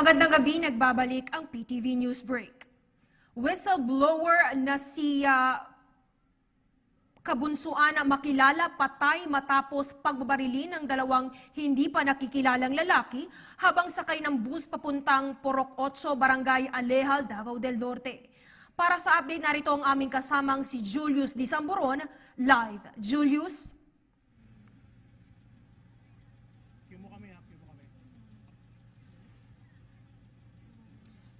Magandang gabi, nagbabalik ang PTV News Break. Whistleblower na si Kabunsuan makilala patay matapos pagbabarilin ng dalawang hindi pa nakikilalang lalaki habang sakay ng bus papuntang Purok 8, Barangay Alejal, Davao del Norte. Para sa update, narito ang aming kasamang si Julius Disamboron, live. Julius?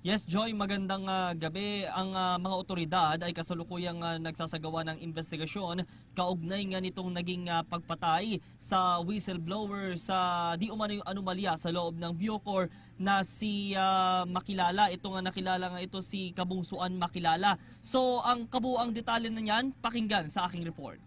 Yes, Joy, magandang gabi. Ang mga otoridad ay kasalukuyang nagsasagawa ng investigasyon kaugnay nga nitong naging pagpatay sa whistleblower sa di umano'y anomalya sa loob ng Bucor na si Makilala. Ito nga nakilala nga ito si Kabungsuan Makilala. So ang kabuang detalye na niyan, pakinggan sa aking report.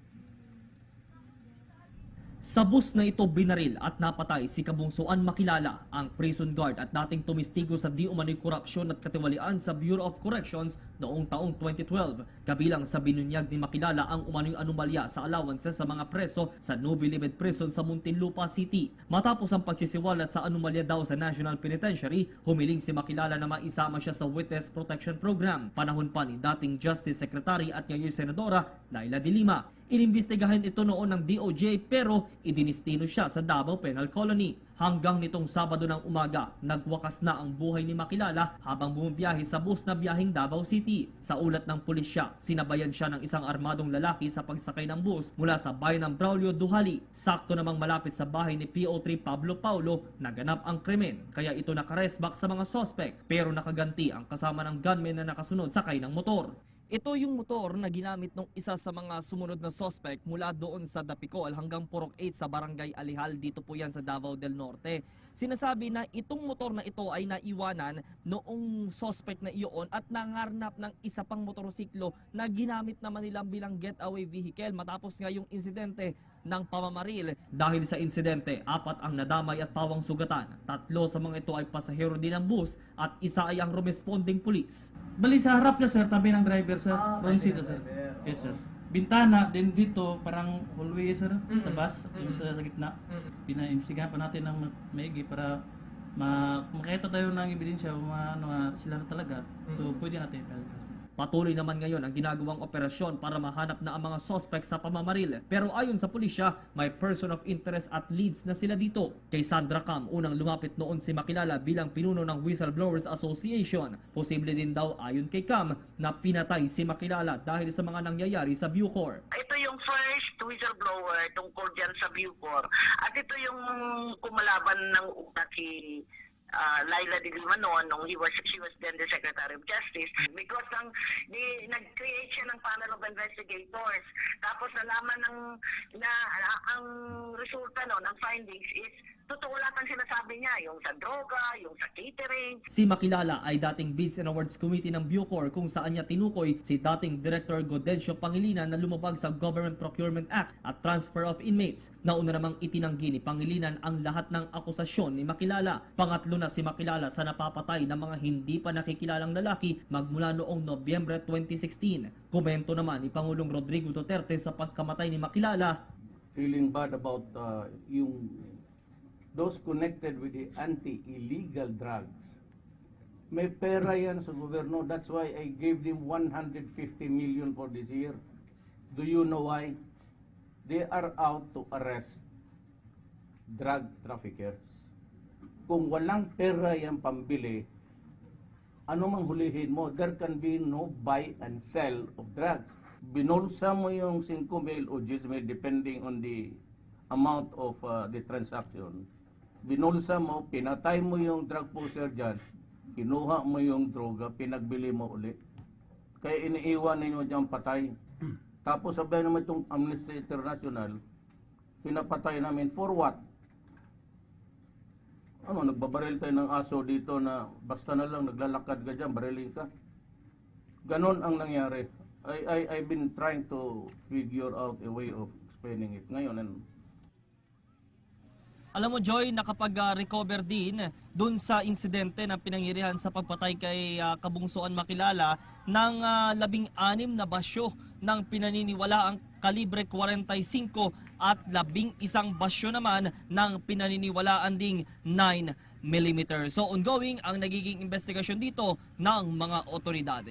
Sa bus na ito binaril at napatay si Kabungsuan Makilala, ang prison guard at dating tumistigo sa di umano'y korupsyon at katiwalian sa Bureau of Corrections noong taong 2012. Kabilang sa binunyag ni Makilala ang umano'y anomalya sa allowances sa mga preso sa Nubi Limit Prison sa Muntinlupa City. Matapos ang pagsisiwalat sa anomalya daw sa National Penitentiary, humiling si Makilala na maisama siya sa Witness Protection Program. Panahon pa ni dating Justice Secretary at ngayon Senadora Laila de Lima. Inimbestigahan ito noon ng DOJ pero idinistino siya sa Davao Penal Colony. Hanggang nitong Sabado ng umaga, nagwakas na ang buhay ni Makilala habang bumibiyahe sa bus na biyaheng Davao City. Sa ulat ng pulisya, sinabayan siya ng isang armadong lalaki sa pagsakay ng bus mula sa bayan ng Braulio, Duhali. Sakto namang malapit sa bahay ni PO3 Pablo Paulo naganap ang krimen, kaya ito nakaresback sa mga sospek pero nakaganti ang kasama ng gunman na nakasunod sakay ng motor. Ito yung motor na ginamit ng isa sa mga sumunod na suspect mula doon sa Dapicol hanggang Purok 8 sa Barangay Alejal, dito po yan sa Davao del Norte. Sinasabi na itong motor na ito ay naiwanan noong suspect na iyon at nangarnap ng isa pang motorsiklo na ginamit naman nilang bilang getaway vehicle matapos nga yung insidente ng pamamaril. Dahil sa insidente, 4 ang nadamay at pawang sugatan. 3 sa mga ito ay pasahero din ng bus at isa ay ang responding police. Bali sa harap siya sir, tabi ng driver sir, front seat sir. Yes sir. Bintana, din dito parang hallway sir, sa bus, sa gitna. Pinaimbestigahan pa natin ng maigi para makita tayo ng ebidensya kung sila na talaga. So pwede natin ipalagay. Patuloy naman ngayon ang ginagawang operasyon para mahanap na ang mga suspect sa pamamaril. Pero ayon sa pulisya, may person of interest at leads na sila dito. Kay Sandra Cam, unang lumapit noon si Makilala bilang pinuno ng Whistleblowers Association. Posible din daw ayon kay Cam na pinatay si Makilala dahil sa mga nangyayari sa Bucor. Ito yung first whistleblower tungkol dyan sa Bucor. At ito yung kumalaban ng una si Laila de Lima noon nung she was then the Secretary of Justice, because nag-create siya ng panel of investigators. Tapos nalaman na ang resulta ng findings is totoo lahat ang sinasabi niya, yung sa droga, yung sa catering. Si Makilala ay dating Bids and Awards Committee ng Bucor kung saan niya tinukoy si dating Director Godencio Pangilinan na lumabag sa Government Procurement Act at Transfer of Inmates. Nauna namang itinanggi ni Pangilinan ang lahat ng akusasyon ni Makilala. Pangatlo na si Makilala sa napapatay ng mga hindi pa nakikilalang lalaki magmula noong Nobyembre 2016. Komento naman ni Pangulong Rodrigo Duterte sa pagkamatay ni Makilala. Feeling bad about those connected with the anti-illegal drugs. May pera yan sa gobyerno. That's why I gave them 150 million for this year. Do you know why? They are out to arrest drug traffickers. Kung walang pera yan pambili, ano mang hulihin mo, there can be no buy and sell of drugs. Binulsa mo yung 5 mil o 10 mil depending on the amount of the transaction. Binulsa mo, pinatay mo yung drug pusher dyan, kinuha mo yung droga, pinagbili mo ulit. Kaya iniiwan ninyo dyan patay. Tapos sabihin naman itong Amnesty International, pinapatay namin for what? Ano, nagbabaril tayo ng aso dito na basta na lang naglalakad ka dyan, barilin ka. Ganon ang nangyari. I've been trying to figure out a way of explaining it. Ngayon, Alam mo Joy, nakapag-recover din dun sa insidente ng pinangyarihan sa pagpatay kay Kabungsuan Makilala ng 16 na basyo ng pinaniniwalaang kalibre 45 at 11 basyo naman ng pinaniniwalaan ding 9mm. So ongoing ang nagiging investigasyon dito ng mga otoridad.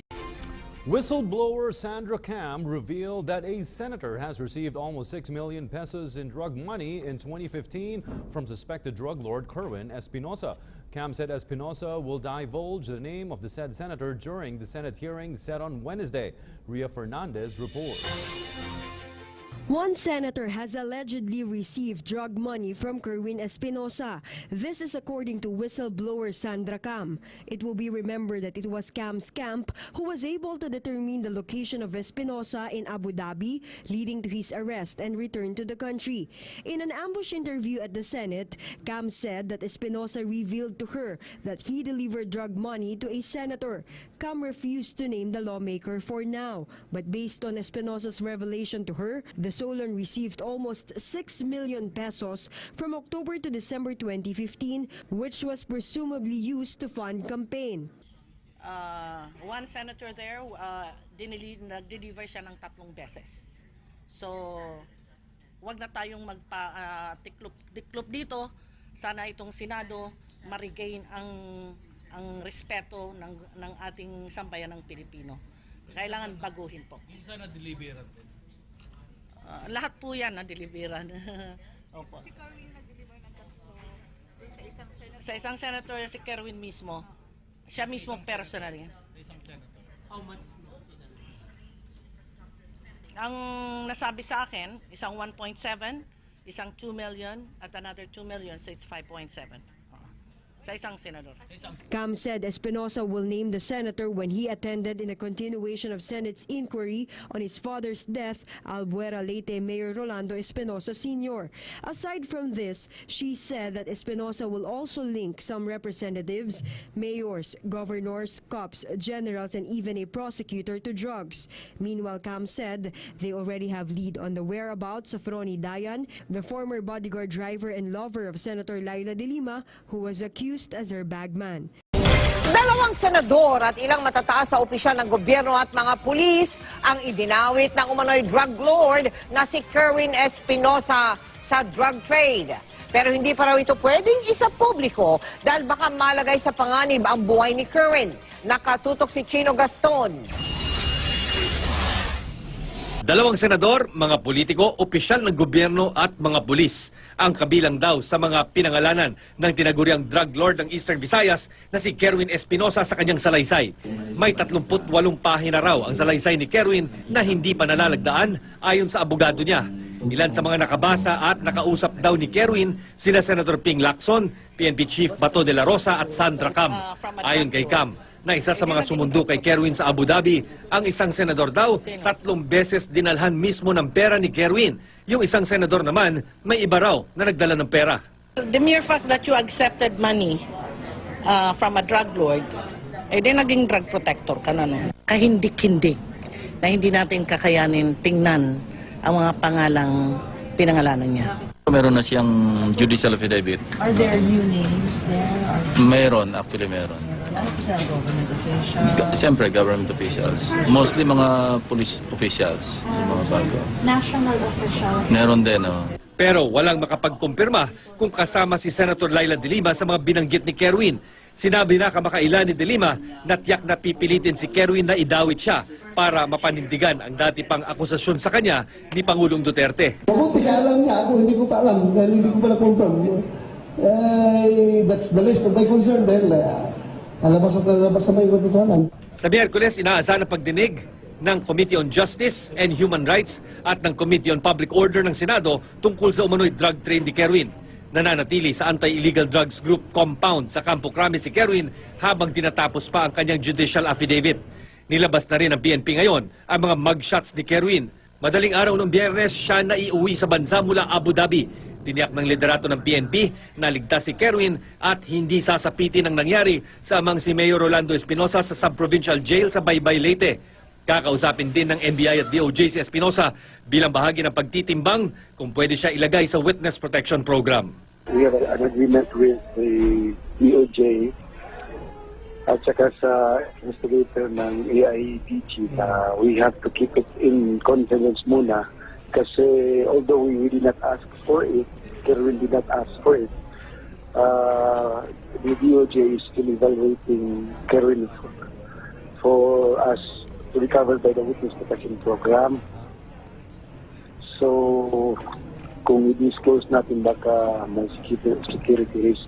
Whistleblower Sandra Cam revealed that a senator has received almost 6 million pesos in drug money in 2015 from suspected drug lord Kerwin Espinosa. Cam said Espinosa will divulge the name of the said senator during the Senate hearing set on Wednesday. Ria Fernandez reports. One senator has allegedly received drug money from Kerwin Espinosa. This is according to whistleblower Sandra Cam. It will be remembered that it was Cam's camp who was able to determine the location of Espinosa in Abu Dhabi, leading to his arrest and return to the country. In an ambush interview at the Senate, Cam said that Espinosa revealed to her that he delivered drug money to a senator. Cam refused to name the lawmaker for now, but based on Espinosa's revelation to her, the Solon received almost 6 million pesos from October to December 2015, which was presumably used to fund campaign. One senator there, nag-deliver siya ng 3 beses. So, wag na tayong magpa-tiklop dito. Sana itong Senado ma-regain ang respeto ng ating sambayan ng Pilipino. Kailangan baguhin po. Sana deliveran din. Lahat po yan na-deliveran. Opo. Si Kerwin nag-deliver ng 3 sa isang senator. Sa isang senator, si Kerwin mismo. Siya mismo personally. Sa isang senator. How much? Ang nasabi sa akin, isang 1.7, isang 2 million, at another 2 million, so it's 5.7. Sa isang senador. Cam said Espinosa will name the senator when he attended in a continuation of Senate's inquiry on his father's death, Albuera Leyte Mayor Rolando Espinosa Sr. Aside from this, she said that Espinosa will also link some representatives, mayors, governors, cops, generals, and even a prosecutor to drugs. Meanwhile, Cam said they already have lead on the whereabouts of Ronnie Dayan, the former bodyguard driver and lover of Senator Laila de Lima, who was accused as her bagman. 2 senador at ilang matataas sa opisyal ng gobyerno at mga pulis ang idinawit ng umano'y drug lord na si Kerwin Espinosa sa drug trade. Pero hindi pa raw ito pwedeng isa publiko dahil baka malagay sa panganib ang buhay ni Kerwin. Nakatutok si Chino Gaston. 2 senador, mga politiko, opisyal ng gobyerno at mga pulis ang kabilang daw sa mga pinangalanan ng tinaguriang drug lord ng Eastern Visayas na si Kerwin Espinosa sa kanyang salaysay. May 38 pahina raw ang salaysay ni Kerwin na hindi pa nalalagdaan ayon sa abogado niya. Ilan sa mga nakabasa at nakausap daw ni Kerwin sina Senator Ping Lacson, PNP Chief Bato de la Rosa at Sandra Cam. Ayon kay Cam, na isa sa mga sumundo kay Kerwin sa Abu Dhabi, ang isang senador daw 3 beses dinalhan mismo ng pera ni Kerwin. Yung isang senador naman, may iba raw na nagdala ng pera. The mere fact that you accepted money from a drug lord, di naging drug protector ka na. Kahindik-hindik na hindi natin kakayanin tingnan ang mga pangalang pinangalanan niya. Meron na siyang judicial affidavit. Are there new names there? Meron, actually meron. Ano po sa government officials? Siyempre, government officials. Mostly mga police officials, yung mga bago. National officials? Meron din, oh. Pero walang makapagkumpirma kung kasama si Senator Laila de Lima sa mga binanggit ni Kerwin. Sinabi na kamakailan ni de Lima na tiyak na pipilitin si Kerwin na idawit siya para mapanindigan ang dati pang akusasyon sa kanya ni Pangulong Duterte. Mabuti siya alam niya, ako hindi ko pa alam, dahil hindi ko pa na-confirm. That's the least of my concern dahil alabas sa may katotohanan. Sa Miyerkules, inaasahan ang pagdinig ng Committee on Justice and Human Rights at ng Committee on Public Order ng Senado tungkol sa umano'y drug trade ni Kerwin. Nananatili sa Anti-Illegal Drugs Group compound sa Campo Crame si Kerwin habang tinatapos pa ang kanyang judicial affidavit. Nilabas na rin ng PNP ngayon ang mga mugshots ni Kerwin. Madaling araw ng Biyernes, siya na iuwi sa bansa mula Abu Dhabi. Tiniyak ng liderato ng PNP na ligtas si Kerwin at hindi sasapitin ang nangyari sa amang si Mayor Rolando Espinosa sa Sub-Provincial Jail sa Baybay, Leyte. Kakausapin din ng NBI at DOJ si Espinosa bilang bahagi ng pagtitimbang kung pwede siya ilagay sa Witness Protection Program. We have an agreement with the DOJ at saka sa investigator ng AIDG na we have to keep it in confidence muna kasi although we did not ask for it, Kerwin did not ask for it, the DOJ is still evaluating Kerwin for us to be covered by the Witness Protection Program. So, kung i-disclose natin baka may security risk